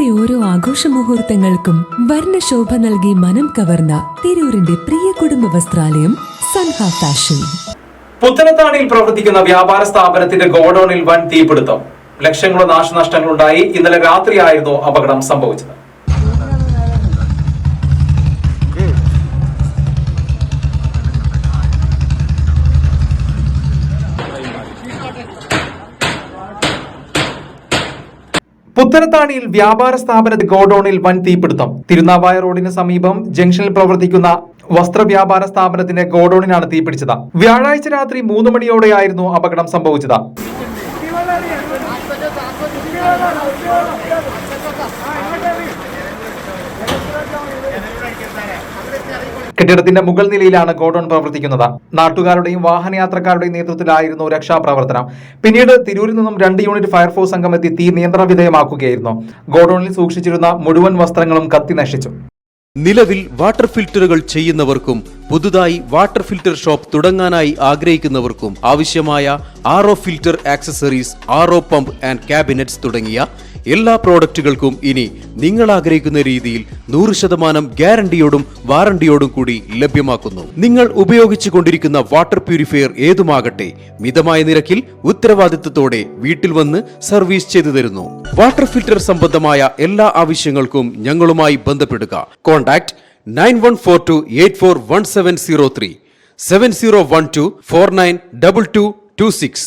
നമ്മുടെ ഓരോ ആഘോഷ മുഹൂർത്തങ്ങൾക്കും വർണ്ണശോഭ നൽകി മനം കവർന്ന തിരൂരിന്റെ പ്രിയ കുടുംബ വസ്ത്രാലയം സൻഹ ഫാഷൻ. പുത്തനത്താണിയിൽ പ്രവർത്തിക്കുന്ന വ്യാപാര സ്ഥാപനത്തിന്റെ ഗോഡൌണിൽ വൻ തീപിടുത്തം. ലക്ഷങ്ങളുടെ നാശനഷ്ടങ്ങളുണ്ടായി. ഇന്നലെ രാത്രിയായിരുന്നു അപകടം സംഭവിച്ചത്. പുത്തനത്താണിയിൽ വ്യാപാര സ്ഥാപനത്തിന്റെ ഗോഡൌണിൽ വൻ തീപിടുത്തം. തിരുനാവായ റോഡിന് സമീപം ജംഗ്ഷനിൽ പ്രവർത്തിക്കുന്ന വസ്ത്രവ്യാപാര സ്ഥാപനത്തിന്റെ ഗോഡൌണിനാണ് തീപിടിച്ചത്. വ്യാഴാഴ്ച രാത്രി 3 മണിയോടെയായിരുന്നു അപകടം സംഭവിച്ചത്. കെട്ടിടത്തിന്റെ മുകൾ നിലയിലാണ് ഗോഡൌൺ പ്രവർത്തിക്കുന്നത്. നാട്ടുകാരുടെയും വാഹനയാത്രക്കാരുടെയും നേതൃത്വത്തിലായിരുന്നു രക്ഷാപ്രവർത്തനം. പിന്നീട് തിരൂരിൽ നിന്നും 2 യൂണിറ്റ് ഫയർഫോഴ്സ് സംഘം എത്തി തീ നിയന്ത്രണ വിധേയമാക്കുകയായിരുന്നു. ഗോഡൌണിൽ സൂക്ഷിച്ചിരുന്ന മുഴുവൻ വസ്ത്രങ്ങളും കത്തി നശിച്ചു. നിലവിൽ വാട്ടർ ഫിൽറ്ററുകൾ ചെയ്യുന്നവർക്കും പുതുതായി വാട്ടർ ഫിൽറ്റർ ഷോപ്പ് തുടങ്ങാനായി ആഗ്രഹിക്കുന്നവർക്കും ആവശ്യമായ RO filter accessories, RO pump and cabinets തുടങ്ങിയ എല്ലാ പ്രോഡക്റ്റുകൾക്കും ഇനി നിങ്ങൾ ആഗ്രഹിക്കുന്ന രീതിയിൽ 100% ഗ്യാരണ്ടിയോടും വാറണ്ടിയോടും കൂടി ലഭ്യമാക്കുന്നു. നിങ്ങൾ ഉപയോഗിച്ചു കൊണ്ടിരിക്കുന്ന വാട്ടർ പ്യൂരിഫയർ ഏതുമാകട്ടെ, മിതമായ നിരക്കിൽ ഉത്തരവാദിത്തത്തോടെ വീട്ടിൽ വന്ന് സർവീസ് ചെയ്തു തരുന്നു. വാട്ടർ ഫിൽറ്റർ സംബന്ധമായ എല്ലാ ആവശ്യങ്ങൾക്കും ഞങ്ങളുമായി ബന്ധപ്പെടുക. കോൺടാക്ട് 9142841703 7012492226.